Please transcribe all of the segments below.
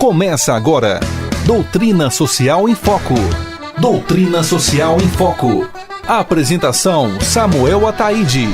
Começa agora, Doutrina Social em Foco. Doutrina Social em Foco. Apresentação, Samuel Ataíde.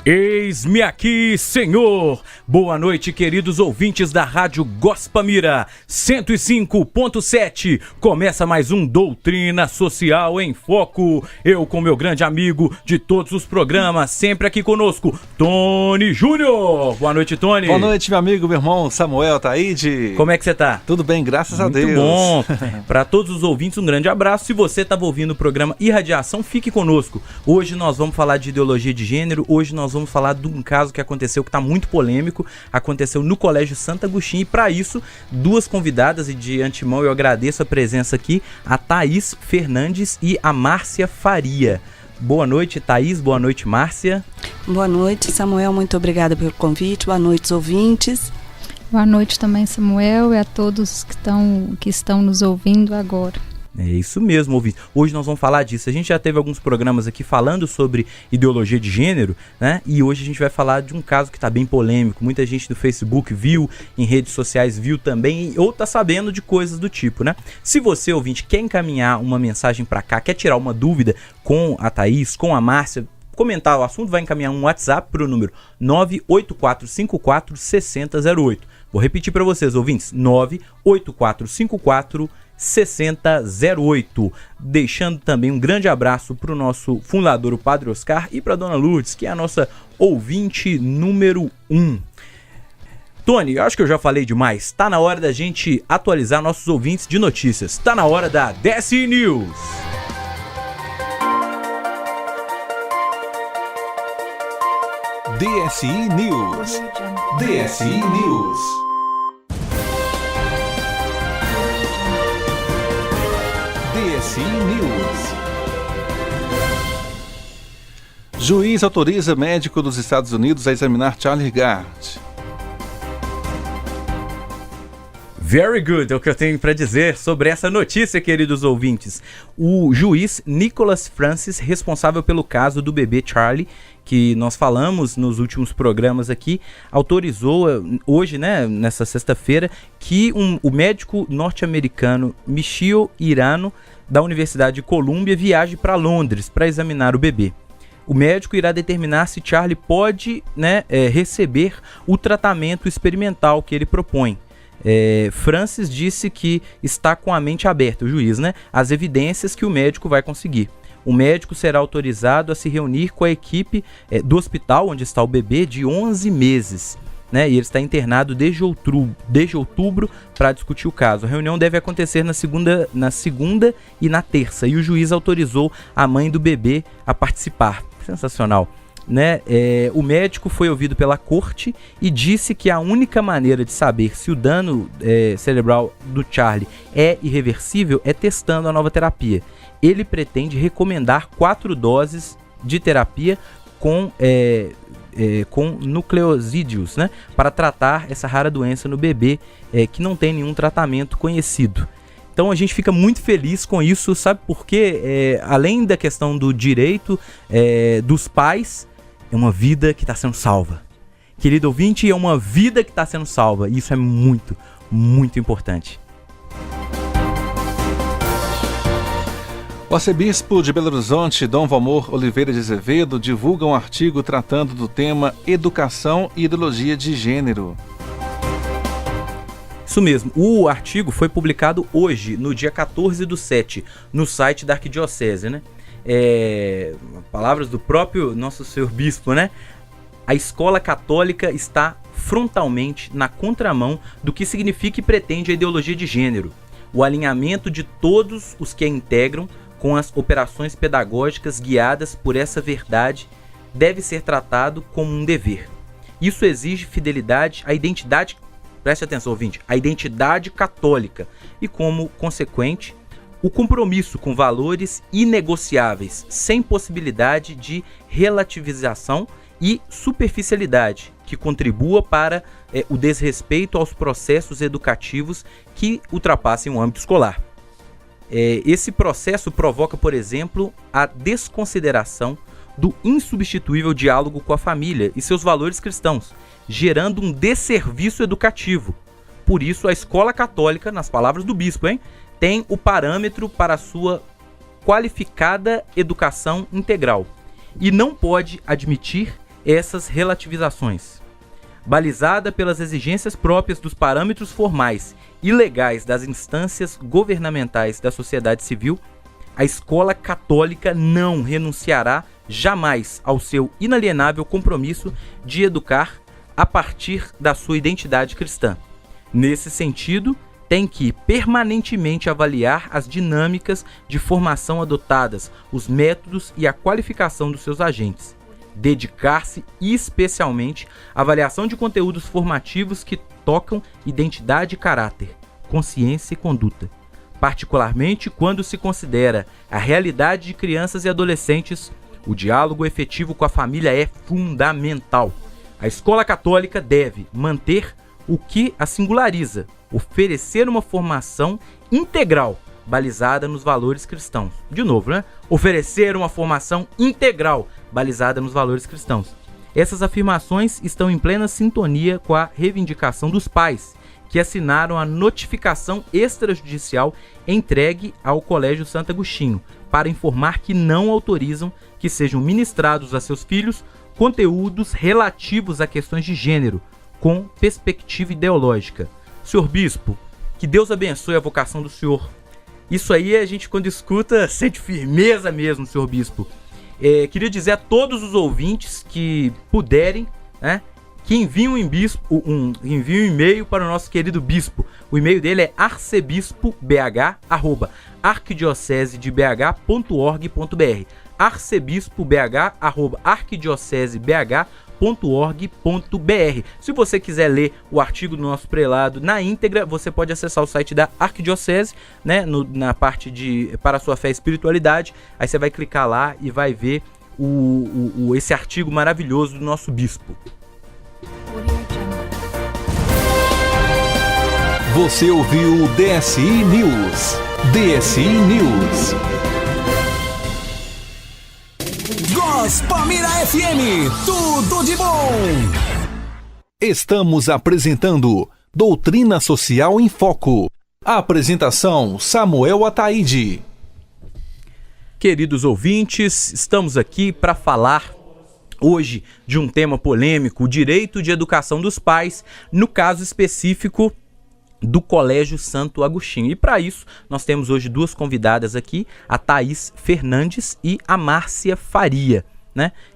Eis-me aqui, Senhor! Boa noite, queridos ouvintes da Rádio Gospamira 105.7. Começa mais um Doutrina Social em Foco. Eu com meu grande amigo de todos os programas, sempre aqui conosco, Tony Júnior. Boa noite, Tony. Boa noite, meu amigo, meu irmão Samuel Ataíde. Como é que você tá? Tudo bem, graças a Deus. Muito bom. Para todos os ouvintes, um grande abraço. Se você estava ouvindo o programa Irradiação, fique conosco. Hoje nós vamos falar de ideologia de gênero. Hoje nós vamos falar de um caso que aconteceu, que está muito polêmico. Aconteceu no Colégio Santo Agostinho. E para isso, duas convidadas, e de antemão eu agradeço a presença aqui, a Thaís Fernandes e a Márcia Faria. Boa noite, Thaís. Boa noite, Márcia. Boa noite, Samuel. Muito obrigada pelo convite. Boa noite, ouvintes. Boa noite também, Samuel, e a todos que estão nos ouvindo agora. É isso mesmo, ouvinte. Hoje nós vamos falar disso. A gente já teve alguns programas aqui falando sobre ideologia de gênero, né? E hoje a gente vai falar de um caso que está bem polêmico. Muita gente do Facebook viu, em redes sociais viu também, ou tá sabendo de coisas do tipo, né? Se você, ouvinte, quer encaminhar uma mensagem para cá, quer tirar uma dúvida com a Thaís, com a Márcia, comentar o assunto, vai encaminhar um WhatsApp para o número 984546008. Vou repetir para vocês, ouvintes, 984546008. Deixando também um grande abraço para o nosso fundador, o Padre Oscar, e para a Dona Lourdes, que é a nossa ouvinte número 1. Tony, eu acho que eu já falei demais. Tá na hora da gente atualizar nossos ouvintes de notícias. Tá na hora da DSI News. DSI News. DSI News. DSI News. Juiz autoriza médico dos Estados Unidos a examinar Charlie Gard. Very good, é o que eu tenho para dizer sobre essa notícia, queridos ouvintes. O juiz Nicholas Francis, responsável pelo caso do bebê Charlie, que nós falamos nos últimos programas aqui, autorizou hoje, né, nessa sexta-feira, que o médico norte-americano Michio Hirano, da Universidade de Colômbia, viaje para Londres para examinar o bebê. O médico irá determinar se Charlie pode, né, receber o tratamento experimental que ele propõe. Francis disse que está com a mente aberta, o juiz, né, às evidências que o médico vai conseguir. O médico será autorizado a se reunir com a equipe do hospital onde está o bebê de 11 meses. Né, e ele está internado desde outubro para discutir o caso. A reunião deve acontecer na segunda e na terça. E o juiz autorizou a mãe do bebê a participar. Sensacional. Né? O médico foi ouvido pela corte e disse que a única maneira de saber se o dano cerebral do Charlie é irreversível é testando a nova terapia. Ele pretende recomendar 4 doses de terapia com nucleosídeos, né, para tratar essa rara doença no bebê que não tem nenhum tratamento conhecido. Então a gente fica muito feliz com isso, sabe por quê? Além da questão do direito dos pais, é uma vida que está sendo salva. Querido ouvinte, é uma vida que está sendo salva. E isso é muito, muito importante. O arcebispo de Belo Horizonte, Dom Valmor Oliveira de Azevedo, divulga um artigo tratando do tema Educação e Ideologia de Gênero. Isso mesmo, o artigo foi publicado hoje, no dia 14/7, no site da Arquidiocese, né? Palavras do próprio Nosso Senhor Bispo, né? A escola católica está frontalmente na contramão do que significa e pretende a ideologia de gênero. O alinhamento de todos os que a integram com as operações pedagógicas guiadas por essa verdade deve ser tratado como um dever. Isso exige fidelidade à identidade, preste atenção, ouvinte, à identidade católica e, como consequente, o compromisso com valores inegociáveis, sem possibilidade de relativização e superficialidade, que contribua para o desrespeito aos processos educativos que ultrapassem o âmbito escolar. Esse processo provoca, por exemplo, a desconsideração do insubstituível diálogo com a família e seus valores cristãos, gerando um desserviço educativo, Por isso, a escola católica, nas palavras do bispo, tem o parâmetro para a sua qualificada educação integral e não pode admitir essas relativizações. Balizada pelas exigências próprias dos parâmetros formais e legais das instâncias governamentais da sociedade civil, a escola católica não renunciará jamais ao seu inalienável compromisso de educar a partir da sua identidade cristã. Nesse sentido, tem que permanentemente avaliar as dinâmicas de formação adotadas, os métodos e a qualificação dos seus agentes. Dedicar-se especialmente à avaliação de conteúdos formativos que tocam identidade e caráter, consciência e conduta, particularmente quando se considera a realidade de crianças e adolescentes. O diálogo efetivo com a família é fundamental. A escola católica deve manter o que a singulariza, oferecer uma formação integral balizada nos valores cristãos. De novo, Oferecer uma formação integral balizada nos valores cristãos. Essas afirmações estão em plena sintonia com a reivindicação dos pais, que assinaram a notificação extrajudicial entregue ao Colégio Santo Agostinho, para informar que não autorizam que sejam ministrados a seus filhos conteúdos relativos a questões de gênero, com perspectiva ideológica. Senhor Bispo, que Deus abençoe a vocação do senhor. Isso aí a gente, quando escuta, sente firmeza mesmo, senhor Bispo. Queria dizer a todos os ouvintes que puderem, que enviem um e-mail para o nosso querido bispo. O e-mail dele é arcebispobh@arquidiocesebh.org.br arcebispo@arquidiocesebh.org.br. Se você quiser ler o artigo do nosso prelado na íntegra, você pode acessar o site da Arquidiocese, na parte de Para a Sua Fé e Espiritualidade. Aí você vai clicar lá e vai ver esse artigo maravilhoso do nosso bispo. Você ouviu o DSI News. DSI News. Gospamira FM, tudo de bom! Estamos apresentando Doutrina Social em Foco. Apresentação Samuel Ataide. Queridos ouvintes, estamos aqui para falar hoje de um tema polêmico, o direito de educação dos pais, no caso específico do Colégio Santo Agostinho. E para isso, nós temos hoje duas convidadas aqui, a Thaís Fernandes e a Márcia Faria,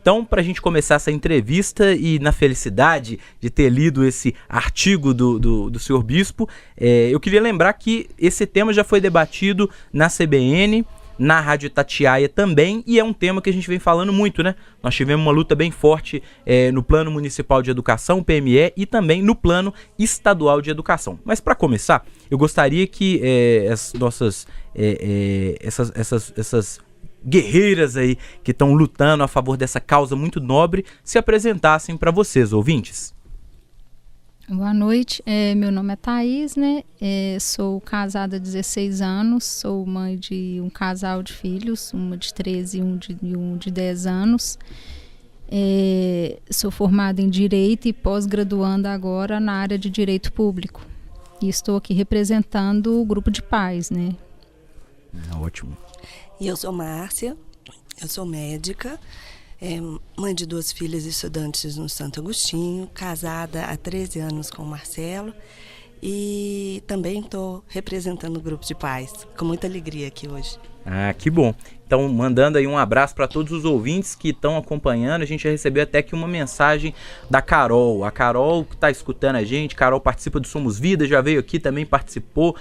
Então, para a gente começar essa entrevista e na felicidade de ter lido esse artigo do senhor Bispo, eu queria lembrar que esse tema já foi debatido na CBN, na Rádio Itatiaia também, e é um tema que a gente vem falando muito, Nós tivemos uma luta bem forte no Plano Municipal de Educação, PME, e também no Plano Estadual de Educação. Mas para começar, eu gostaria que as nossas essas guerreiras aí que estão lutando a favor dessa causa muito nobre se apresentassem para vocês, ouvintes. Boa noite, meu nome é Thaís, sou casada há 16 anos, sou mãe de um casal de filhos, uma de 13 e um de 10 anos. Sou formada em Direito e pós-graduando agora na área de Direito Público. E estou aqui representando o grupo de pais, Ótimo. E eu sou Márcia, eu sou médica, mãe de 2 filhas estudantes no Santo Agostinho, casada há 13 anos com o Marcelo e também estou representando o grupo de pais, com muita alegria aqui hoje. Ah, que bom. Então, mandando aí um abraço para todos os ouvintes que estão acompanhando. A gente já recebeu até aqui uma mensagem da Carol. A Carol que está escutando a gente, Carol participa do Somos Vida, já veio aqui, também participou,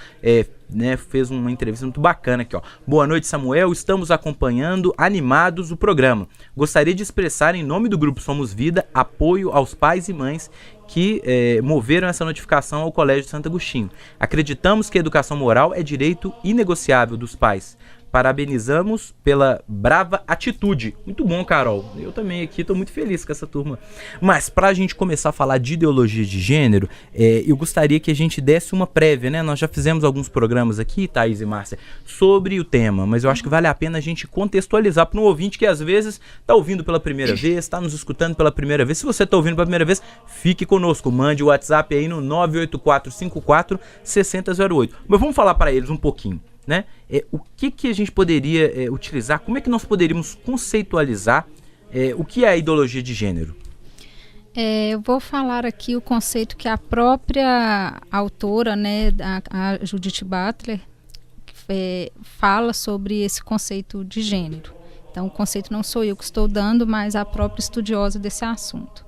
fez uma entrevista muito bacana aqui, ó. Boa noite, Samuel, estamos acompanhando, animados o programa. Gostaria de expressar em nome do Grupo Somos Vida apoio aos pais e mães que moveram essa notificação ao Colégio Santo Agostinho. Acreditamos que a educação moral é direito inegociável dos pais. Parabenizamos pela brava atitude. Muito bom, Carol. Eu também aqui estou muito feliz com essa turma. Mas para a gente começar a falar de ideologia de gênero, eu gostaria que a gente desse uma prévia, né? Nós já fizemos alguns programas aqui, Thaís e Márcia, sobre o tema, mas eu acho que vale a pena a gente contextualizar para um ouvinte que às vezes está ouvindo pela primeira vez, está nos escutando pela primeira vez. Se você está ouvindo pela primeira vez, fique conosco. Mande o WhatsApp aí no 98454-6008. Mas vamos falar para eles um pouquinho, né? O que a gente poderia utilizar, como é que nós poderíamos conceitualizar o que é a ideologia de gênero? Eu vou falar aqui o conceito que a própria autora, né, a Judith Butler, fala sobre esse conceito de gênero. Então, o conceito não sou eu que estou dando, mas a própria estudiosa desse assunto.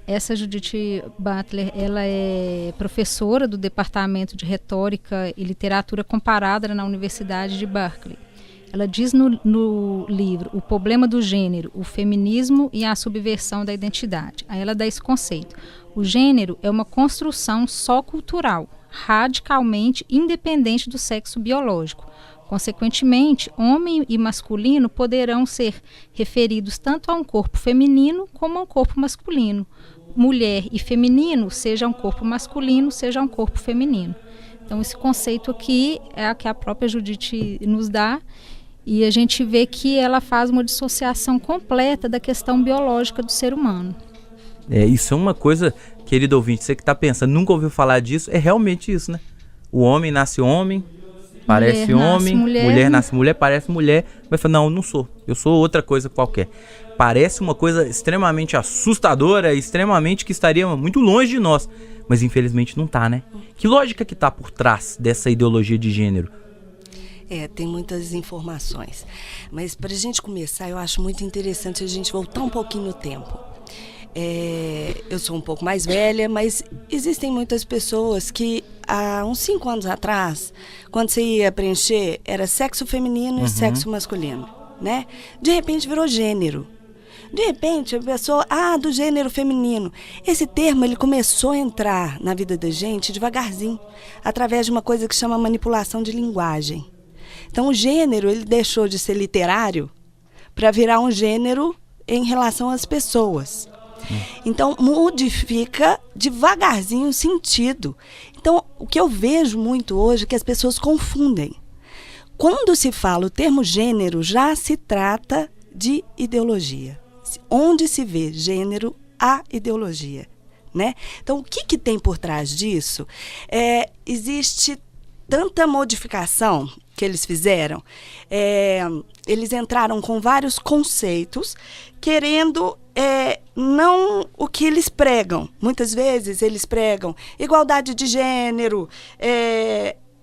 Essa Judith Butler, ela é professora do Departamento de Retórica e Literatura Comparada na Universidade de Berkeley. Ela diz no livro O Problema do Gênero, o Feminismo e a Subversão da Identidade. Aí ela dá esse conceito. O gênero é uma construção só cultural, radicalmente independente do sexo biológico. Consequentemente, homem e masculino poderão ser referidos tanto a um corpo feminino como a um corpo masculino. Mulher e feminino, seja um corpo masculino, seja um corpo feminino. Então, esse conceito aqui é o que a própria Judith nos dá, e a gente vê que ela faz uma dissociação completa da questão biológica do ser humano. Isso é uma coisa, querido ouvinte, você que está pensando, nunca ouviu falar disso, é realmente isso, né? O homem nasce homem, parece homem, mulher nasce mulher, parece mulher, mas fala, não sou, eu sou outra coisa qualquer. Parece uma coisa extremamente assustadora, extremamente que estaria muito longe de nós, mas infelizmente não está, né? Que lógica que está por trás dessa ideologia de gênero? Tem muitas informações, mas para a gente começar, eu acho muito interessante a gente voltar um pouquinho no tempo. Eu sou um pouco mais velha, mas existem muitas pessoas que há uns 5 anos atrás, quando você ia preencher, era sexo feminino e sexo masculino, né? De repente virou gênero. De repente, a pessoa, do gênero feminino. Esse termo, ele começou a entrar na vida da gente devagarzinho, através de uma coisa que chama manipulação de linguagem. Então, o gênero, ele deixou de ser literário para virar um gênero em relação às pessoas. Então, modifica devagarzinho o sentido. Então, o que eu vejo muito hoje é que as pessoas confundem. Quando se fala o termo gênero, já se trata de ideologia. Onde se vê gênero, há ideologia, né? Então, o que tem por trás disso? Existe tanta modificação que eles fizeram. Eles entraram com vários conceitos, querendo não o que eles pregam. Muitas vezes eles pregam igualdade de gênero,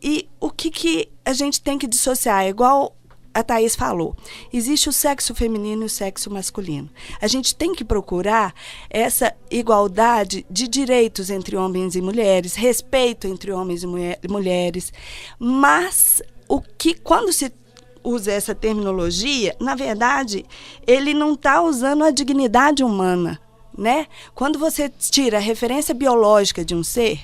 e o que a gente tem que dissociar, igual a Thaís falou, existe o sexo feminino e o sexo masculino. A gente tem que procurar essa igualdade de direitos entre homens e mulheres, respeito entre homens e mulheres, mas quando se usa essa terminologia, na verdade, ele não está usando a dignidade humana, né? Quando você tira a referência biológica de um ser,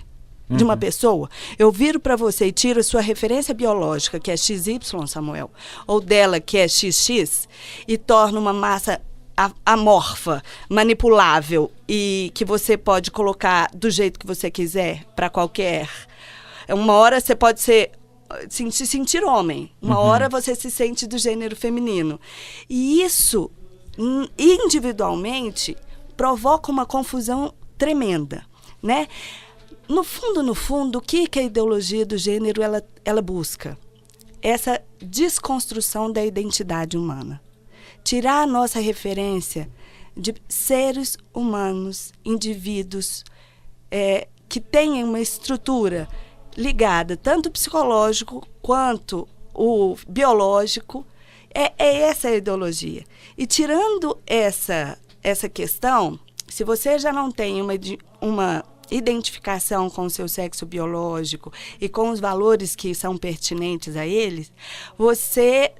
de uma pessoa, eu viro para você e tiro a sua referência biológica, que é XY, Samuel, ou dela, que é XX, e torno uma massa amorfa, manipulável, e que você pode colocar do jeito que você quiser, para qualquer. Uma hora você pode se sentir homem, uma hora você se sente do gênero feminino. E isso, individualmente, provoca uma confusão tremenda, né? No fundo, o que a ideologia do gênero ela busca? Essa desconstrução da identidade humana. Tirar a nossa referência de seres humanos, indivíduos, que tenham uma estrutura ligada, tanto o psicológico quanto o biológico. Essa é a ideologia. E tirando essa questão, se você já não tem uma identificação com o seu sexo biológico e com os valores que são pertinentes a eles, você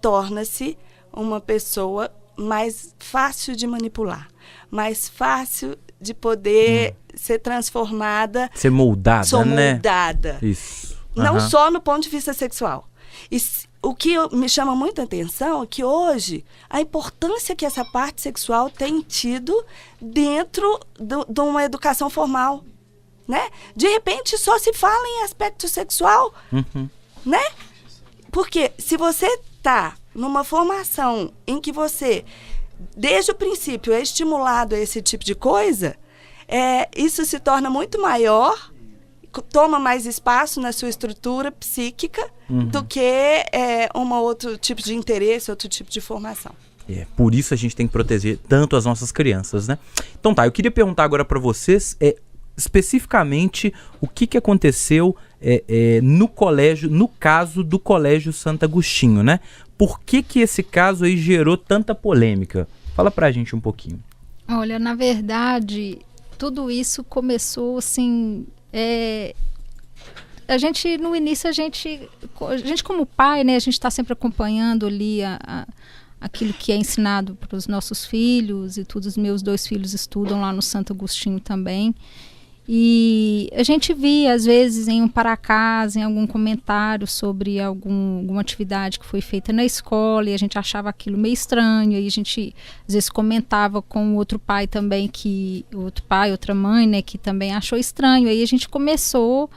torna-se uma pessoa mais fácil de manipular, mais fácil de poder ser transformada. Ser moldada, né? Moldada. Isso. Não só no ponto de vista sexual. E o que me chama muita atenção é que hoje a importância que essa parte sexual tem tido dentro de uma educação formal, né? De repente só se fala em aspecto sexual, né? Porque se você está numa formação em que você, desde o princípio, é estimulado a esse tipo de coisa, isso se torna muito maior, toma mais espaço na sua estrutura psíquica do que um outro tipo de interesse, outro tipo de formação. Por isso a gente tem que proteger tanto as nossas crianças, né? Então tá, eu queria perguntar agora para vocês, especificamente, o que aconteceu no colégio, no caso do Colégio Santo Agostinho, né? Por que esse caso aí gerou tanta polêmica? Fala pra gente um pouquinho. Olha, na verdade, tudo isso começou assim... a gente, no início, a gente como pai, né, a gente está sempre acompanhando ali aquilo que é ensinado para os nossos filhos e tudo. Os meus 2 filhos estudam lá no Santo Agostinho também. E a gente via, às vezes, em um para casa, em algum comentário sobre alguma atividade que foi feita na escola, e a gente achava aquilo meio estranho, e a gente, às vezes, comentava com outro pai também, outra mãe, né, que também achou estranho. Aí a gente começou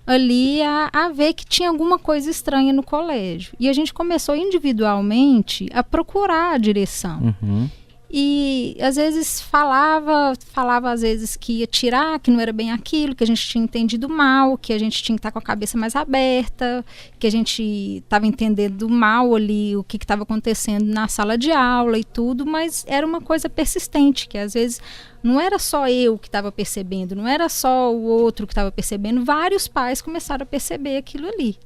ali a ver que tinha alguma coisa estranha no colégio. E a gente começou individualmente a procurar a direção. E às vezes falava às vezes que ia tirar, que não era bem aquilo, que a gente tinha entendido mal, que a gente tinha que estar com a cabeça mais aberta, que a gente estava entendendo mal ali o que estava acontecendo na sala de aula e tudo, mas era uma coisa persistente, que às vezes não era só eu que estava percebendo, não era só o outro que estava percebendo, vários pais começaram a perceber aquilo ali.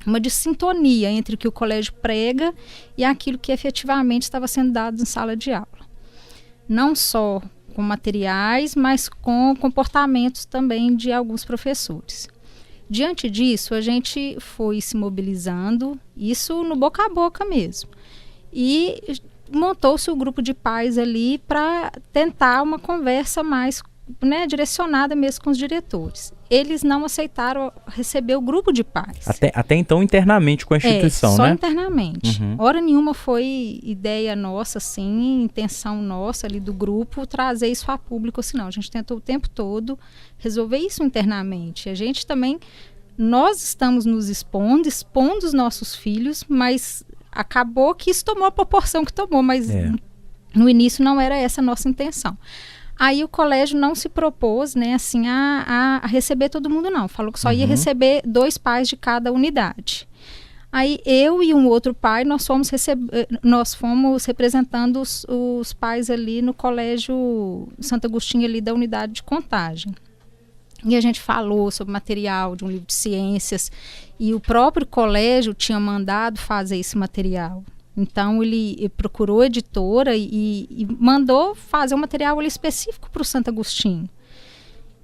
Uma dissintonia entre o que o colégio prega e aquilo que efetivamente estava sendo dado em sala de aula. Não só com materiais, mas com comportamentos também de alguns professores. Diante disso, a gente foi se mobilizando, isso no boca a boca mesmo. E montou-se o grupo de pais ali para tentar uma conversa mais, né, direcionada mesmo com os diretores. Eles não aceitaram receber o grupo de pais. Até então internamente com a instituição, só né? Só internamente. Hora nenhuma foi ideia nossa, assim, intenção nossa ali do grupo trazer isso a público, assim, não. A gente tentou o tempo todo resolver isso internamente. A gente também, nós estamos nos expondo os nossos filhos, mas acabou que isso tomou a proporção que tomou, mas no início não era essa a nossa intenção. Aí o colégio não se propôs, né, assim, a receber todo mundo, não. Falou que só ia receber 2 pais de cada unidade. Aí eu e um outro pai, nós fomos representando os pais ali no Colégio Santo Agostinho, ali da unidade de Contagem. E a gente falou sobre material de um livro de ciências, e o próprio colégio tinha mandado fazer esse material. Então ele procurou a editora e mandou fazer um material ali específico para o Santo Agostinho.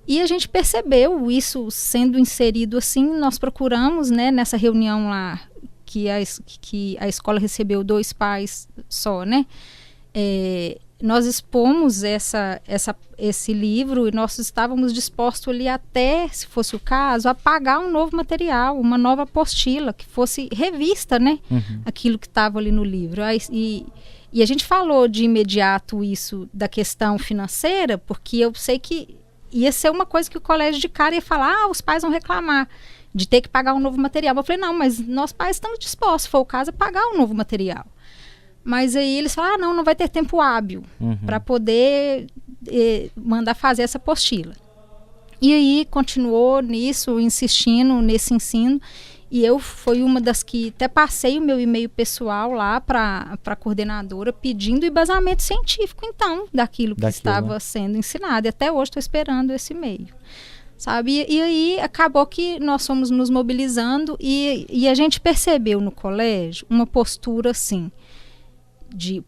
E a gente percebeu isso sendo inserido assim. Nós procuramos, né, nessa reunião lá, que a escola recebeu 2 pais só, né? Nós expomos esse livro e nós estávamos dispostos ali até, se fosse o caso, a pagar um novo material, uma nova apostila, que fosse revista, né? Aquilo que estava ali no livro. E a gente falou de imediato isso da questão financeira, porque eu sei que ia ser uma coisa que o colégio de cara ia falar, os pais vão reclamar de ter que pagar um novo material. Eu falei, não, mas nós pais estamos dispostos, se for o caso, a pagar um novo material. Mas aí eles falaram, não vai ter tempo hábil para poder mandar fazer essa apostila. E aí continuou nisso, insistindo nesse ensino. E eu fui uma das que até passei o meu e-mail pessoal lá para a coordenadora pedindo embasamento científico, então, daquilo que estava sendo ensinado. E até hoje estou esperando esse e-mail. Sabe? E aí acabou que nós fomos nos mobilizando e a gente percebeu no colégio uma postura assim,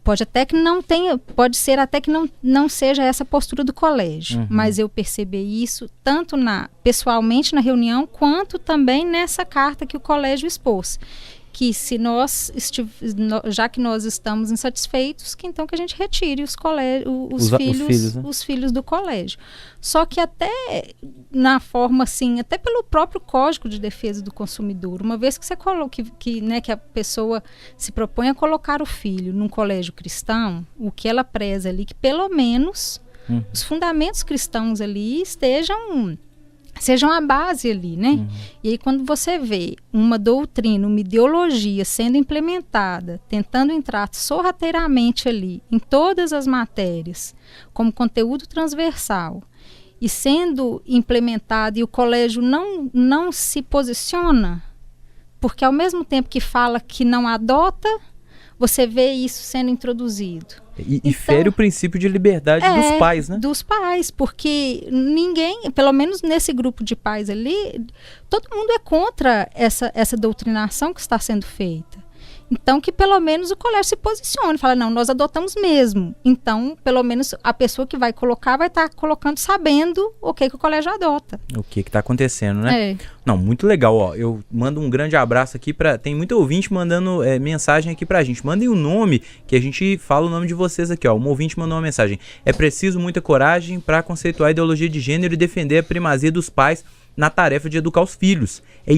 pode ser até que não seja essa postura do colégio, mas eu percebi isso tanto pessoalmente na reunião, quanto também nessa carta que o colégio expôs. que se já que nós estamos insatisfeitos, que então que a gente retire os filhos do colégio. Só que até na forma assim, até pelo próprio Código de Defesa do Consumidor, uma vez que você coloca que a pessoa se propõe a colocar o filho num colégio cristão, o que ela preza ali, que pelo menos os fundamentos cristãos ali sejam a base ali, né? E aí quando você vê uma doutrina, uma ideologia sendo implementada, tentando entrar sorrateiramente ali em todas as matérias, como conteúdo transversal, e sendo implementada e o colégio não se posiciona, porque ao mesmo tempo que fala que não adota, você vê isso sendo introduzido. E fere o princípio de liberdade dos pais, né? Dos pais, porque ninguém, pelo menos nesse grupo de pais ali, todo mundo é contra essa doutrinação que está sendo feita. Então, que pelo menos o colégio se posicione, fala, não, nós adotamos mesmo. Então, pelo menos a pessoa que vai colocar vai estar colocando sabendo o que o colégio adota. O que está acontecendo, né? Não, muito legal, ó. Eu mando um grande abraço aqui tem muito ouvinte mandando mensagem aqui pra gente. Mandem o nome, que a gente fala o nome de vocês aqui, ó. Um ouvinte mandou uma mensagem. É preciso muita coragem para conceituar a ideologia de gênero e defender a primazia dos pais na tarefa de educar os filhos. É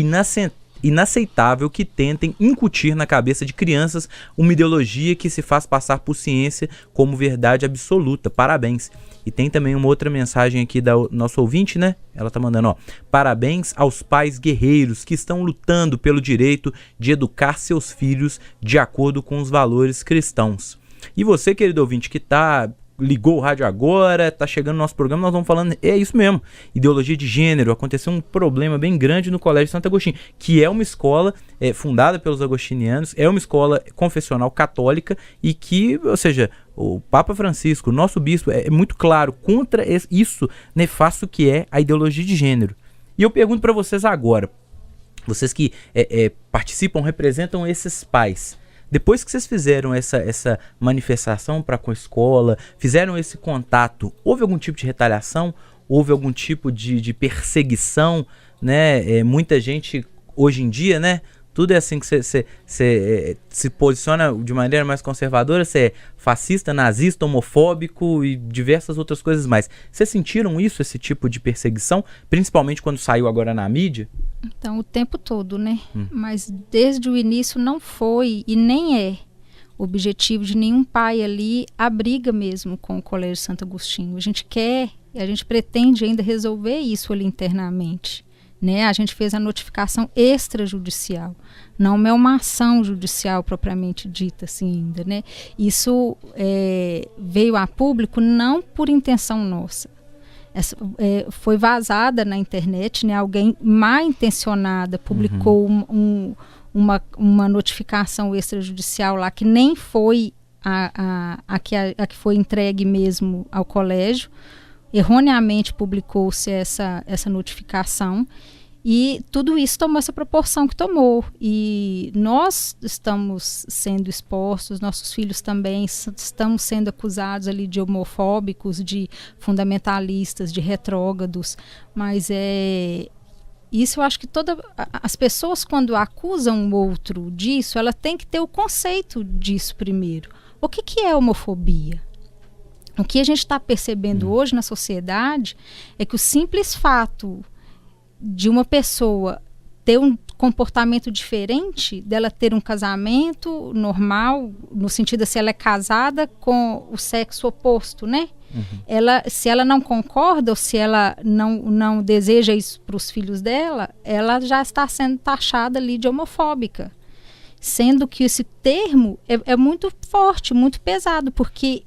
inaceitável que tentem incutir na cabeça de crianças uma ideologia que se faz passar por ciência como verdade absoluta. Parabéns. E tem também uma outra mensagem aqui da nosso ouvinte, né? Ela tá mandando, ó. Parabéns aos pais guerreiros que estão lutando pelo direito de educar seus filhos de acordo com os valores cristãos. E você, querido ouvinte, que ligou o rádio agora, tá chegando no nosso programa, nós vamos falando, é isso mesmo, ideologia de gênero. Aconteceu um problema bem grande no Colégio Santo Agostinho, que é uma escola fundada pelos agostinianos, é uma escola confessional católica e que, ou seja, o Papa Francisco, o nosso bispo, é muito claro contra isso nefasto que é a ideologia de gênero. E eu pergunto para vocês agora, vocês que participam, representam esses pais, depois que vocês fizeram essa manifestação com a escola, fizeram esse contato, houve algum tipo de retaliação? Houve algum tipo de perseguição? Né? Muita gente, hoje em dia, né? Tudo é assim que você se posiciona de maneira mais conservadora, você é fascista, nazista, homofóbico e diversas outras coisas mais. Vocês sentiram isso, esse tipo de perseguição? Principalmente quando saiu agora na mídia? Então, o tempo todo, né? Mas desde o início não foi e nem é o objetivo de nenhum pai ali a briga mesmo com o Colégio Santo Agostinho. A gente pretende ainda resolver isso ali internamente. Né? A gente fez a notificação extrajudicial, não é uma ação judicial propriamente dita assim ainda, né? Isso veio a público não por intenção nossa. Foi vazada na internet, né? Alguém mal intencionada publicou uma notificação extrajudicial lá que nem foi a que foi entregue mesmo ao colégio. Erroneamente publicou-se essa notificação e tudo isso tomou essa proporção que tomou. E nós estamos sendo expostos, nossos filhos também estamos sendo acusados ali de homofóbicos, de fundamentalistas, de retrógrados, mas isso eu acho que as pessoas quando acusam o outro disso, ela tem que ter o conceito disso primeiro. O que é homofobia? O que a gente está percebendo hoje na sociedade é que o simples fato de uma pessoa ter um comportamento diferente, dela ter um casamento normal, no sentido de se ela é casada com o sexo oposto, né? Se ela não concorda ou se ela não deseja isso para os filhos dela, ela já está sendo taxada ali de homofóbica. Sendo que esse termo é muito forte, muito pesado, porque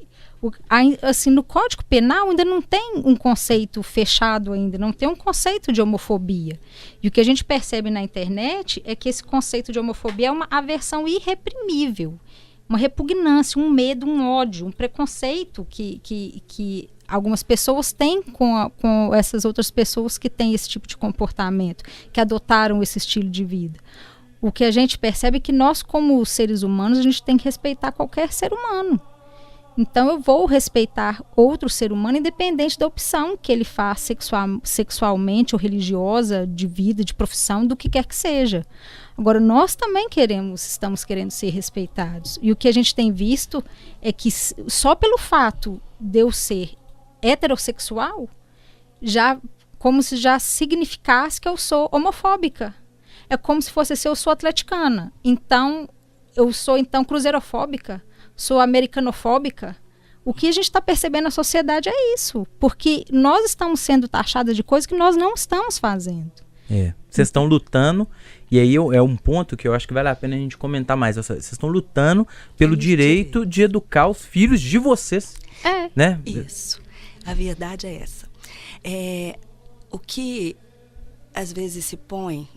assim, no Código Penal ainda não tem um conceito fechado ainda, não tem um conceito de homofobia. E o que a gente percebe na internet é que esse conceito de homofobia é uma aversão irreprimível, uma repugnância, um medo, um ódio, um preconceito que algumas pessoas têm com essas outras pessoas que têm esse tipo de comportamento, que adotaram esse estilo de vida. O que a gente percebe é que nós, como seres humanos, a gente tem que respeitar qualquer ser humano. Então eu vou respeitar outro ser humano independente da opção que ele faz sexualmente ou religiosa, de vida, de profissão, do que quer que seja. Agora, nós também estamos querendo ser respeitados. E o que a gente tem visto é que só pelo fato de eu ser heterossexual, como se já significasse que eu sou homofóbica. É como se fosse assim, eu sou atleticana. Então, eu sou cruzeirofóbica, sou americanofóbica. O que a gente está percebendo na sociedade é isso. Porque nós estamos sendo taxadas de coisas que nós não estamos fazendo. Vocês estão lutando, e aí é um ponto que eu acho que vale a pena a gente comentar mais. Vocês estão lutando pelo direito de educar os filhos de vocês. Né? Isso. A verdade é essa. O que às vezes se põe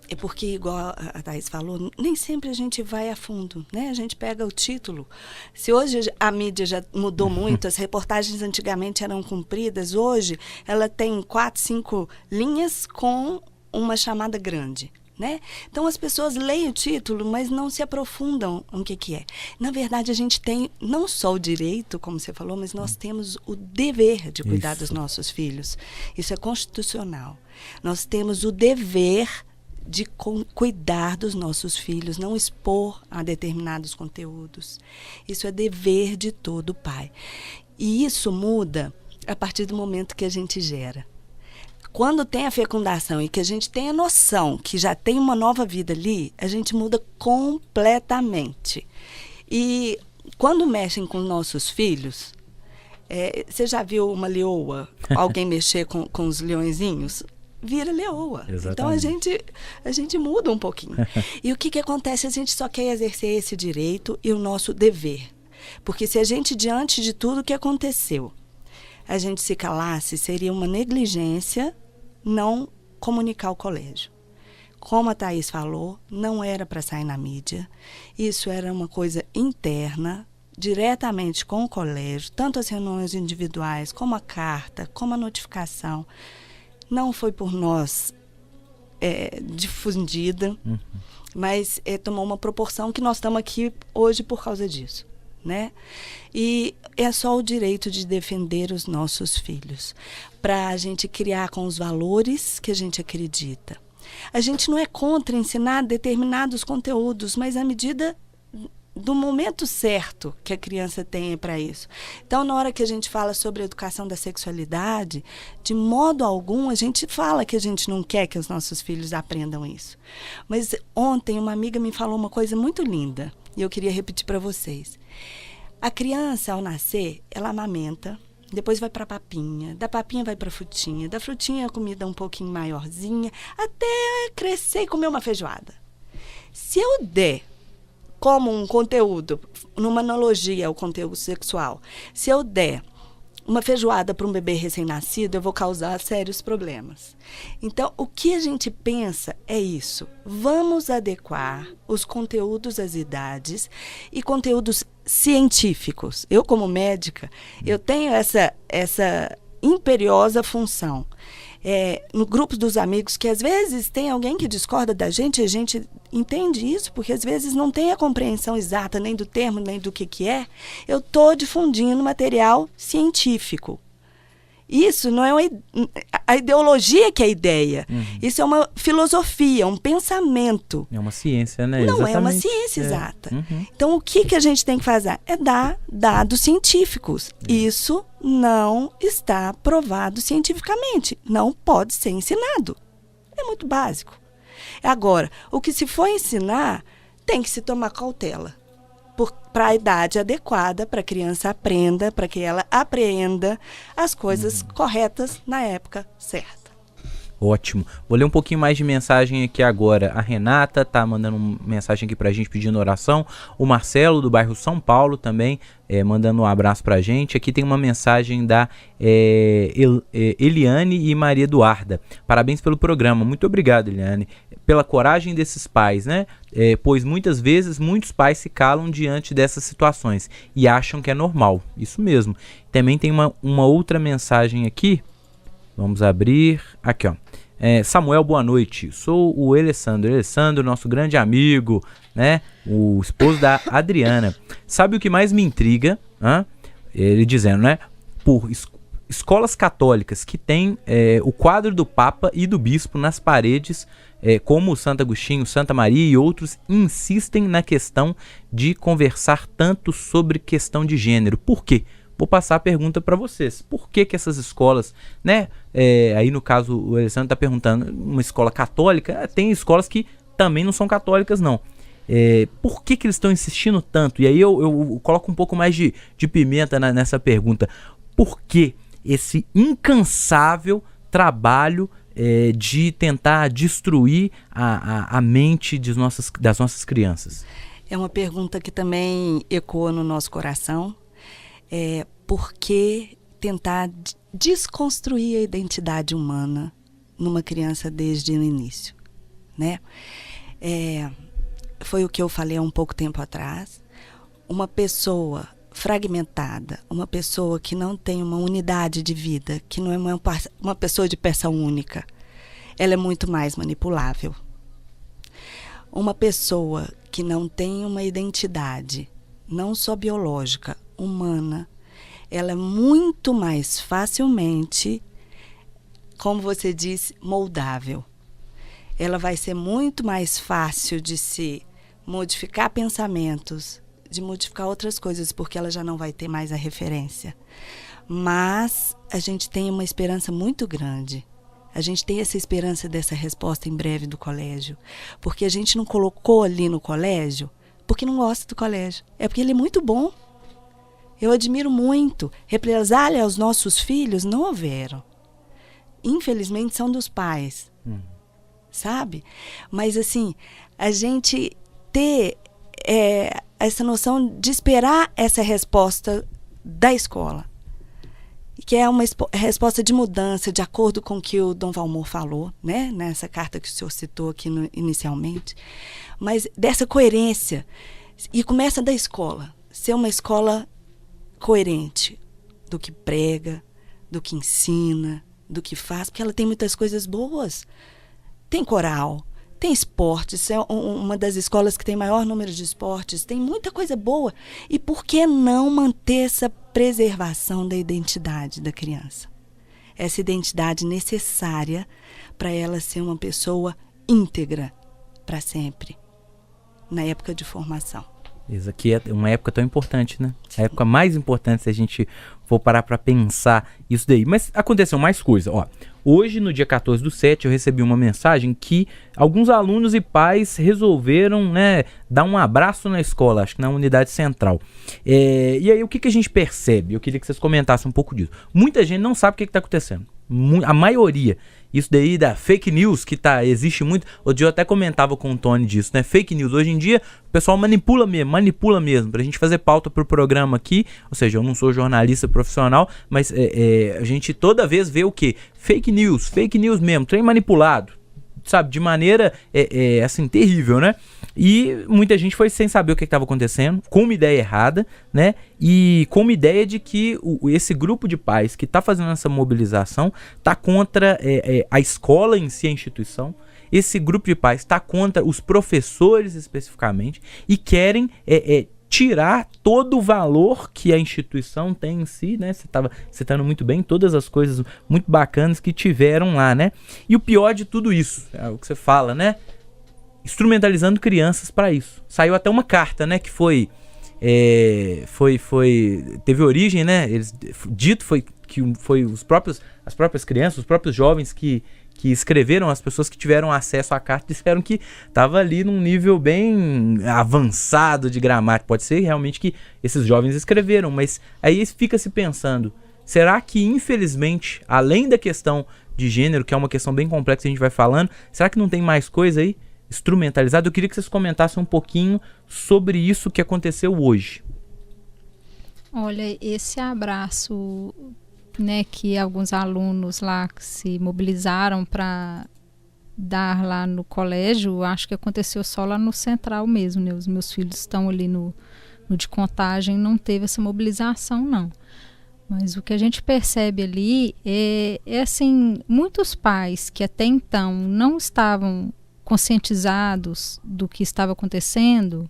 é porque, igual a Thaís falou, nem sempre a gente vai a fundo, né? A gente pega o título. Se hoje a mídia já mudou muito, as reportagens antigamente eram compridas, hoje ela tem 4, 5 linhas com uma chamada grande, né? Então as pessoas leem o título, mas não se aprofundam no que é. Na verdade, a gente tem não só o direito, como você falou, mas nós temos o dever de cuidar dos nossos filhos. Isso é constitucional. Nós temos o dever de cuidar dos nossos filhos, não expor a determinados conteúdos. Isso é dever de todo pai. E isso muda a partir do momento que a gente gera. Quando tem a fecundação e que a gente tem a noção que já tem uma nova vida ali, a gente muda completamente. E quando mexem com nossos filhos, você já viu uma leoa, alguém mexer com os leõezinhos? Vira leoa. Exatamente. Então a gente muda um pouquinho. E o que acontece? A gente só quer exercer esse direito e o nosso dever. Porque se a gente, diante de tudo o que aconteceu, a gente se calasse, seria uma negligência não comunicar ao colégio. Como a Thaís falou, não era para sair na mídia. Isso era uma coisa interna, diretamente com o colégio, tanto as reuniões individuais, como a carta, como a notificação. Não foi por nós difundida, mas tomou uma proporção que nós estamos aqui hoje por causa disso, né? E é só o direito de defender os nossos filhos, para a gente criar com os valores que a gente acredita. A gente não é contra ensinar determinados conteúdos, mas à medida do momento certo que a criança tenha para isso. Então, na hora que a gente fala sobre a educação da sexualidade, de modo algum a gente fala que a gente não quer que os nossos filhos aprendam isso. Mas ontem uma amiga me falou uma coisa muito linda e eu queria repetir para vocês. A criança, ao nascer, ela amamenta, depois vai para a papinha, da papinha vai para a frutinha, da frutinha a comida um pouquinho maiorzinha, até crescer e comer uma feijoada. Se eu der como um conteúdo, numa analogia ao conteúdo sexual, se eu der uma feijoada para um bebê recém-nascido, eu vou causar sérios problemas. Então, o que a gente pensa é isso. Vamos adequar os conteúdos às idades e conteúdos científicos. Eu, como médica, eu tenho essa imperiosa função. No grupo dos amigos, que às vezes tem alguém que discorda da gente, a gente entende isso, porque às vezes não tem a compreensão exata nem do termo, nem do que é. Eu estou difundindo material científico. Isso não é a ideologia que é a ideia. Isso é uma filosofia, um pensamento. É uma ciência, né? Não Exatamente. É uma ciência exata. Então, o que a gente tem que fazer? É dar dados científicos. Isso não está provado cientificamente. Não pode ser ensinado. É muito básico. Agora, o que se for ensinar, tem que se tomar cautela. Para a idade adequada, para a criança aprenda, para que ela apreenda as coisas corretas na época certa. Ótimo. Vou ler um pouquinho mais de mensagem aqui agora. A Renata tá mandando uma mensagem aqui pra gente pedindo oração. O Marcelo, do bairro São Paulo, também mandando um abraço pra gente. Aqui tem uma mensagem da Eliane e Maria Eduarda. Parabéns pelo programa. Muito obrigado, Eliane. Pela coragem desses pais, né? Pois muitas vezes muitos pais se calam diante dessas situações e acham que é normal. Isso mesmo. Também tem uma outra mensagem aqui. Vamos abrir. Aqui, ó. Samuel, boa noite. Sou o Alessandro, nosso grande amigo, né? O esposo da Adriana. Sabe o que mais me intriga? Ele dizendo, né? Por escolas católicas que tem o quadro do Papa e do Bispo nas paredes, como o Santo Agostinho, Santa Maria e outros, insistem na questão de conversar tanto sobre questão de gênero. Por quê? Vou passar a pergunta para vocês. Por que essas escolas, né? Aí no caso o Alessandro está perguntando, uma escola católica, tem escolas que também não são católicas não. Por que eles estão insistindo tanto? E aí eu coloco um pouco mais de pimenta nessa pergunta. Por que esse incansável trabalho de tentar destruir a mente das nossas crianças? É uma pergunta que também ecoa no nosso coração. Por que tentar desconstruir a identidade humana numa criança desde o início, né? Foi o que eu falei há um pouco tempo atrás. Uma pessoa fragmentada, uma pessoa que não tem uma unidade de vida, que não é uma pessoa de peça única, ela é muito mais manipulável. Uma pessoa que não tem uma identidade, não só biológica, humana, ela é muito mais facilmente, como você disse, moldável. Ela vai ser muito mais fácil de se modificar pensamentos, de modificar outras coisas, porque ela já não vai ter mais a referência. Mas a gente tem uma esperança muito grande. A gente tem essa esperança dessa resposta em breve do colégio, porque a gente não colocou ali no colégio porque não gosta do colégio. É porque ele é muito bom. Eu admiro muito. Represália aos nossos filhos não houveram. Infelizmente são dos pais. Sabe? Mas assim, a gente ter essa noção de esperar essa resposta da escola, que é uma resposta de mudança, de acordo com o que o Dom Valmor falou, né? Nessa carta que o senhor citou aqui inicialmente, mas dessa coerência, e começa da escola, ser uma escola coerente do que prega, do que ensina, do que faz, porque ela tem muitas coisas boas. Tem coral, tem esportes, é uma das escolas que tem maior número de esportes, tem muita coisa boa. E por que não manter essa preservação da identidade da criança? Essa identidade necessária para ela ser uma pessoa íntegra para sempre, na época de formação. Isso aqui é uma época tão importante, né? A época mais importante se a gente for parar para pensar isso daí. Mas aconteceu mais coisa, ó. Hoje, no dia 14/7, eu recebi uma mensagem que alguns alunos e pais resolveram, né, dar um abraço na escola, acho que na unidade central. E aí, o que a gente percebe? Eu queria que vocês comentassem um pouco disso. Muita gente não sabe o que está acontecendo. A maioria. Isso daí da fake news que existe muito. Outro dia eu até comentava com o Tony disso, né? Fake news. Hoje em dia o pessoal manipula mesmo. Pra gente fazer pauta pro programa aqui. Ou seja, eu não sou jornalista profissional, mas a gente toda vez vê o quê? Fake news mesmo, trem manipulado. Sabe, de maneira assim, terrível, né? E muita gente foi sem saber o que estava acontecendo, com uma ideia errada, né? E com uma ideia de que esse grupo de pais que está fazendo essa mobilização está contra a escola em si, a instituição. Esse grupo de pais está contra os professores especificamente e querem tirar todo o valor que a instituição tem em si, né? Você estava citando muito bem todas as coisas muito bacanas que tiveram lá, né? E o pior de tudo isso, é o que você fala, né? Instrumentalizando crianças para isso. Saiu até uma carta, né? Que teve origem, né? Que foi as próprias crianças, os próprios jovens que escreveram, as pessoas que tiveram acesso à carta disseram que estava ali num nível bem avançado de gramática. Pode ser realmente que esses jovens escreveram, mas aí fica se pensando, será que infelizmente, além da questão de gênero, que é uma questão bem complexa que a gente vai falando, será que não tem mais coisa aí instrumentalizada? Eu queria que vocês comentassem um pouquinho sobre isso que aconteceu hoje. Olha, esse abraço, né, que alguns alunos lá que se mobilizaram para dar lá no colégio, acho que aconteceu só lá no Central mesmo, né? Os meus filhos estão ali no de Contagem, não teve essa mobilização não. Mas o que a gente percebe ali é assim, muitos pais que até então não estavam conscientizados do que estava acontecendo,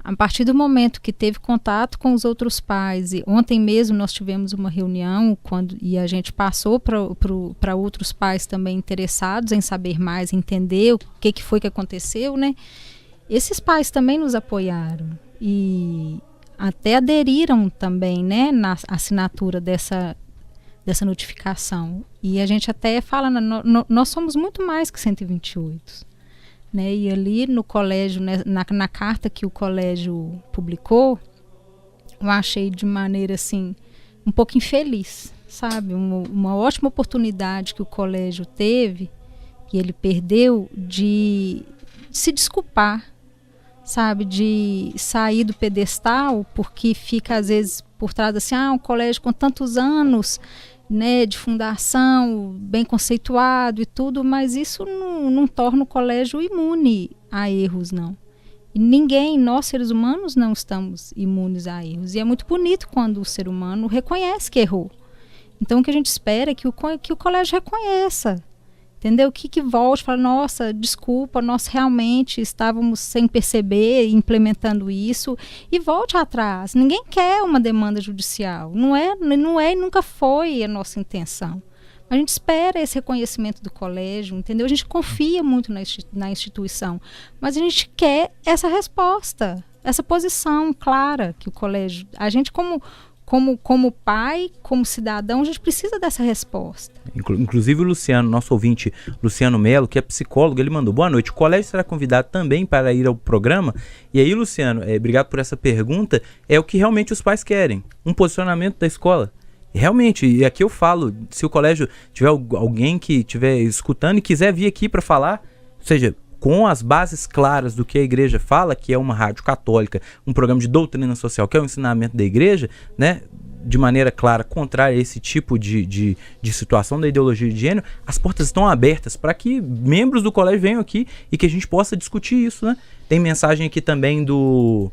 a partir do momento que teve contato com os outros pais, e ontem mesmo nós tivemos uma reunião e a gente passou para outros pais também interessados em saber mais, entender o que foi que aconteceu, né? Esses pais também nos apoiaram e até aderiram também, né, na assinatura dessa notificação. E a gente até fala, nós somos muito mais que 128. Né? E ali no colégio, né, na carta que o colégio publicou, eu achei de maneira assim, um pouco infeliz, sabe? Uma ótima oportunidade que o colégio teve, e ele perdeu, de se desculpar, sabe? De sair do pedestal, porque fica às vezes por trás assim, um colégio com tantos anos, né, de fundação, bem conceituado e tudo, mas isso não torna o colégio imune a erros, não. E ninguém, nós seres humanos, não estamos imunes a erros. E é muito bonito quando o ser humano reconhece que errou. Então o que a gente espera é que o colégio reconheça, entendeu? Que volte, fala, nossa, desculpa, nós realmente estávamos sem perceber, implementando isso, e volte atrás. Ninguém quer uma demanda judicial, não é e nunca foi a nossa intenção. A gente espera esse reconhecimento do colégio, entendeu? A gente confia muito na instituição, mas a gente quer essa resposta, essa posição clara que o colégio, a gente como pai, como cidadão, a gente precisa dessa resposta. Inclusive o Luciano, nosso ouvinte, Luciano Melo, que é psicólogo, ele mandou: boa noite, o colégio será convidado também para ir ao programa? E aí, Luciano, obrigado por essa pergunta, é o que realmente os pais querem, um posicionamento da escola. Realmente, e aqui eu falo, se o colégio tiver alguém que estiver escutando e quiser vir aqui para falar, ou seja, com as bases claras do que a igreja fala, que é uma rádio católica, um programa de doutrina social, que é o ensinamento da igreja, né, de maneira clara, contrária a esse tipo de situação da ideologia de gênero, as portas estão abertas para que membros do colégio venham aqui e que a gente possa discutir isso, né? Tem mensagem aqui também do...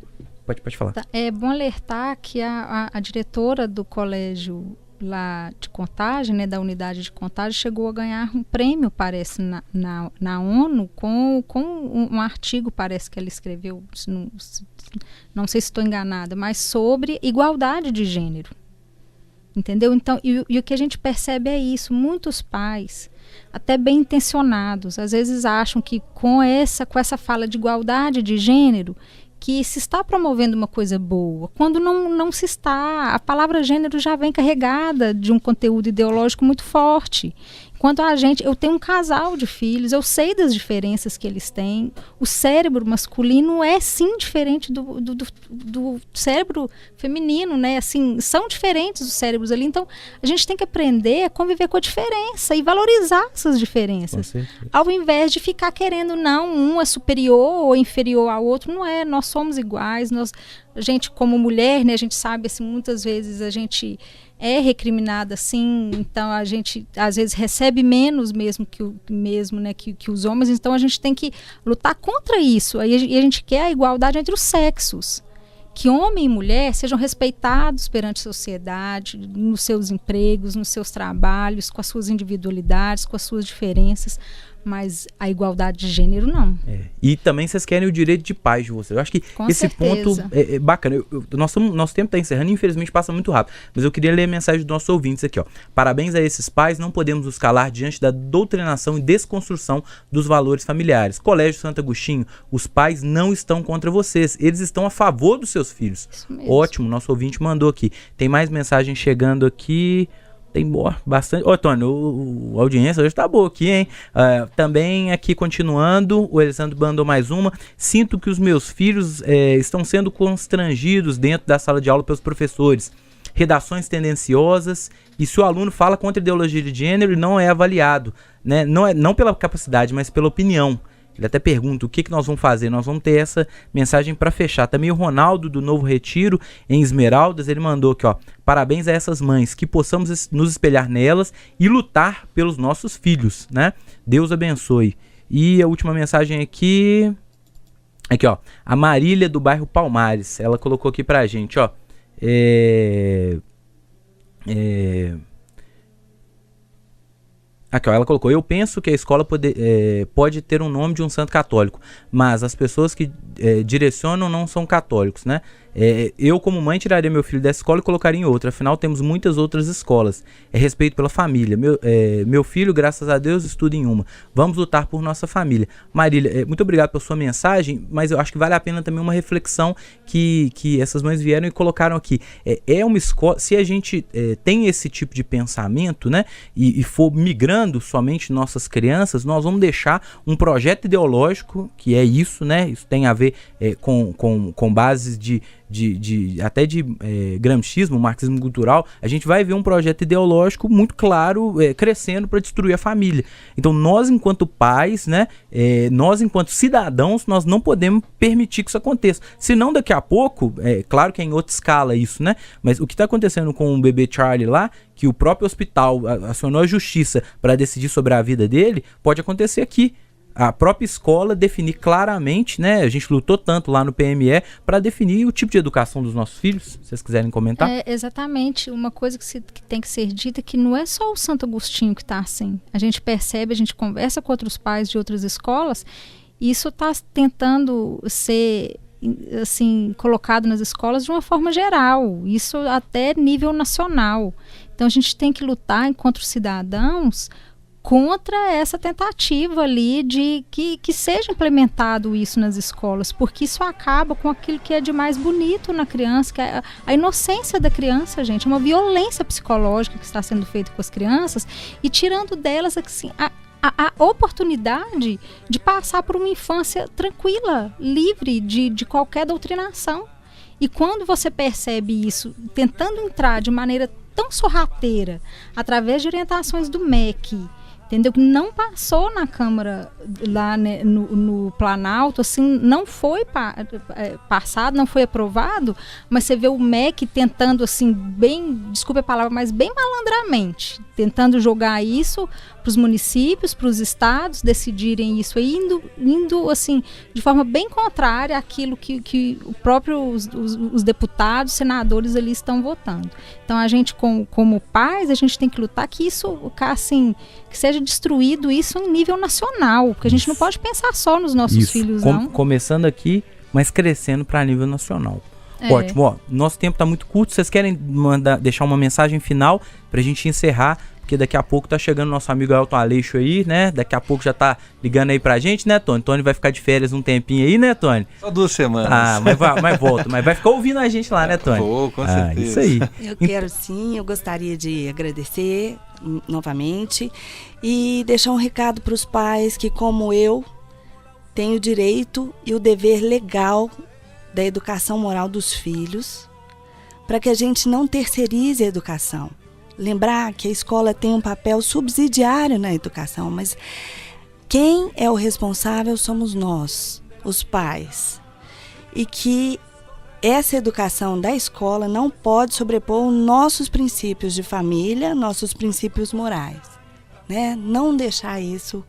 Pode falar. É bom alertar que a diretora do colégio lá de Contagem, né, da unidade de Contagem, chegou a ganhar um prêmio, parece, na ONU, com um artigo, parece que ela escreveu, não sei se estou enganada, mas sobre igualdade de gênero. Entendeu? Então, e o que a gente percebe é isso, muitos pais, até bem intencionados, às vezes acham que com essa fala de igualdade de gênero, que se está promovendo uma coisa boa, quando não se está. A palavra gênero já vem carregada de um conteúdo ideológico muito forte. Enquanto eu tenho um casal de filhos, eu sei das diferenças que eles têm. O cérebro masculino é sim diferente do cérebro feminino, né? Assim, são diferentes os cérebros ali. Então, a gente tem que aprender a conviver com a diferença e valorizar essas diferenças. Ao invés de ficar querendo, não, um é superior ou inferior ao outro, não é. Nós somos iguais. A gente, como mulher, né? A gente sabe, assim, muitas vezes a gente é recriminada, assim, então a gente às vezes recebe menos mesmo que os homens, então a gente tem que lutar contra isso. E a gente quer a igualdade entre os sexos, que homem e mulher sejam respeitados perante a sociedade, nos seus empregos, nos seus trabalhos, com as suas individualidades, com as suas diferenças, mas a igualdade de gênero não. E também vocês querem o direito de paz de vocês. Eu acho que esse ponto é bacana. Nosso tempo está encerrando, infelizmente passa muito rápido. Mas eu queria ler a mensagem dos nossos ouvintes aqui, ó. Parabéns a esses pais, não podemos nos calar diante da doutrinação e desconstrução dos valores familiares. Colégio Santo Agostinho, os pais não estão contra vocês, eles estão a favor dos seus filhos. Ótimo, nosso ouvinte mandou aqui. Tem mais mensagem chegando aqui. Tem bastante. Ô, Tony, a audiência hoje tá boa aqui, hein? Também aqui, continuando, o Elisandro mandou mais uma. Sinto que os meus filhos estão sendo constrangidos dentro da sala de aula pelos professores. Redações tendenciosas. E se o aluno fala contra a ideologia de gênero, não é avaliado, né? Não pela capacidade, mas pela opinião. Ele até pergunta o que nós vamos fazer. Nós vamos ter essa mensagem para fechar. Também o Ronaldo, do Novo Retiro, em Esmeraldas, ele mandou aqui, ó. Parabéns a essas mães, que possamos nos espelhar nelas e lutar pelos nossos filhos, né? Deus abençoe. E a última mensagem aqui, ó. A Marília, do bairro Palmares, ela colocou aqui pra gente, ó. Aqui, ó, ela colocou: eu penso que a escola pode ter um nome de um santo católico, mas as pessoas que direcionam não são católicos, né? Eu, como mãe, tiraria meu filho dessa escola e colocaria em outra. Afinal, temos muitas outras escolas. É respeito pela família. Meu filho, graças a Deus, estuda em uma. Vamos lutar por nossa família. Marília, muito obrigado pela sua mensagem, mas eu acho que vale a pena também uma reflexão que essas mães vieram e colocaram aqui. É uma escola, se a gente tem esse tipo de pensamento, né, e for migrando somente nossas crianças, nós vamos deixar um projeto ideológico, que é isso, né? Isso tem a ver com bases de gramscismo, marxismo cultural. A gente vai ver um projeto ideológico muito claro crescendo para destruir a família. Então nós, enquanto pais, né, nós enquanto cidadãos, nós não podemos permitir que isso aconteça. Senão daqui a pouco, claro que é em outra escala isso, né, mas o que está acontecendo com o bebê Charlie lá, que o próprio hospital acionou a justiça para decidir sobre a vida dele, pode acontecer aqui. A própria escola definir claramente, né? A gente lutou tanto lá no PME para definir o tipo de educação dos nossos filhos. Se vocês quiserem comentar. Exatamente. Uma coisa que tem que ser dita é que não é só o Santo Agostinho que está assim. A gente percebe, a gente conversa com outros pais de outras escolas, e isso está tentando ser assim colocado nas escolas de uma forma geral. Isso até nível nacional. Então a gente tem que lutar enquanto cidadãos contra essa tentativa ali de que seja implementado isso nas escolas, porque isso acaba com aquilo que é de mais bonito na criança, que é a inocência da criança, gente. É uma violência psicológica que está sendo feita com as crianças e tirando delas assim, a oportunidade de passar por uma infância tranquila, livre de qualquer doutrinação. E quando você percebe isso, tentando entrar de maneira tão sorrateira, através de orientações do MEC, entendeu? Que não passou na Câmara, lá, né, no Planalto, assim, não foi passado, não foi aprovado, mas você vê o MEC tentando, assim, bem, desculpe a palavra, mas bem malandramente, tentando jogar isso para os municípios, para os estados decidirem isso, indo assim, de forma bem contrária àquilo que o próprio os deputados, senadores ali estão votando. Então a gente, como pais, a gente tem que lutar que isso, assim, que seja destruído isso em nível nacional, porque a gente não pode pensar só nos nossos filhos, não. Começando aqui, mas crescendo para nível nacional. Ótimo, ó, nosso tempo está muito curto. Vocês querem deixar uma mensagem final para a gente encerrar? Porque daqui a pouco tá chegando nosso amigo Elton Aleixo aí, né? Daqui a pouco já tá ligando aí pra gente, né, Tony? Tony vai ficar de férias um tempinho aí, né, Tony? Só 2 semanas. Mas volta. Mas vai ficar ouvindo a gente lá, né, Tony? Vou, com certeza. Isso aí. Eu quero sim, eu gostaria de agradecer novamente e deixar um recado para os pais que, como eu, têm o direito e o dever legal da educação moral dos filhos, para que a gente não terceirize a educação. Lembrar que a escola tem um papel subsidiário na educação, mas quem é o responsável somos nós, os pais. E que essa educação da escola não pode sobrepor nossos princípios de família, nossos princípios morais, né? Não deixar isso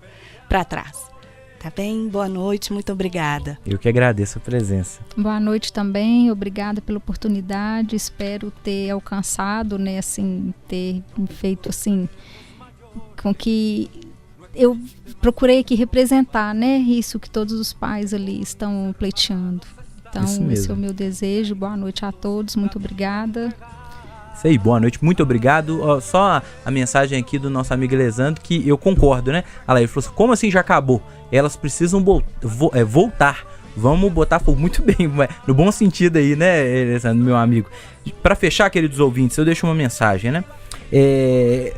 para trás. Tá bem? Boa noite, muito obrigada. Eu que agradeço a presença. Boa noite também, obrigada pela oportunidade. Espero ter alcançado, né, assim, ter feito assim, com que eu procurei aqui representar, né, isso que todos os pais ali estão pleiteando. Então, esse é o meu desejo. Boa noite a todos, muito obrigada. Isso aí, boa noite, muito obrigado. Só a mensagem aqui do nosso amigo Elezando, que eu concordo, né? Olha lá, ele falou assim, como assim já acabou? Elas precisam voltar. Vamos botar fogo. Muito bem, no bom sentido aí, né, Elezando, meu amigo? Para fechar, queridos ouvintes, eu deixo uma mensagem, né?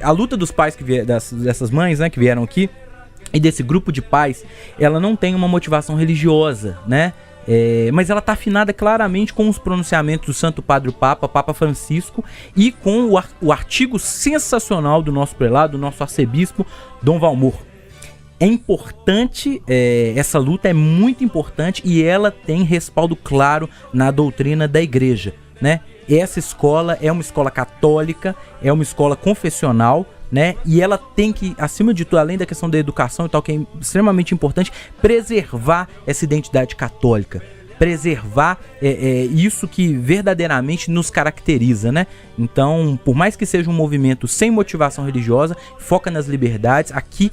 A luta dos pais, dessas mães, né, que vieram aqui, e desse grupo de pais, ela não tem uma motivação religiosa, né? Mas ela está afinada claramente com os pronunciamentos do Santo Padre o Papa Francisco, e com o artigo sensacional do nosso prelado, do nosso arcebispo, Dom Valmor. É importante, essa luta é muito importante, e ela tem respaldo claro na doutrina da igreja, né? Essa escola é uma escola católica, é uma escola confessional, né? E ela tem que, acima de tudo, além da questão da educação e tal, que é extremamente importante, preservar essa identidade católica, preservar isso que verdadeiramente nos caracteriza, né? Então, por mais que seja um movimento sem motivação religiosa, foca nas liberdades. Aqui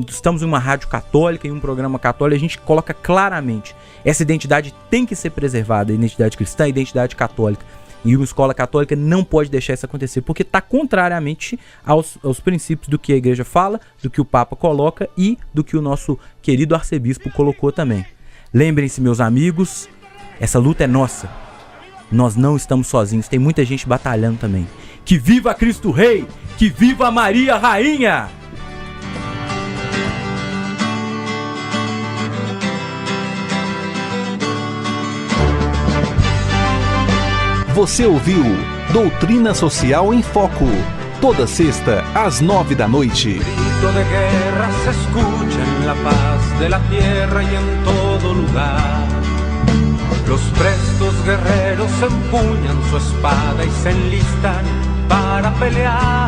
estamos em uma rádio católica, em um programa católico, a gente coloca claramente, essa identidade tem que ser preservada, a identidade cristã, a identidade católica. E uma escola católica não pode deixar isso acontecer, porque está contrariamente aos princípios do que a igreja fala, do que o Papa coloca e do que o nosso querido arcebispo colocou também. Lembrem-se, meus amigos, essa luta é nossa. Nós não estamos sozinhos, tem muita gente batalhando também. Que viva Cristo Rei! Que viva Maria Rainha! Você ouviu Doutrina Social em Foco, toda sexta às 9 da noite. Grito de guerra se escucha en la paz de la tierra y en todo lugar. Los prestos guerreros empuñan su espada y se enlistan para pelear.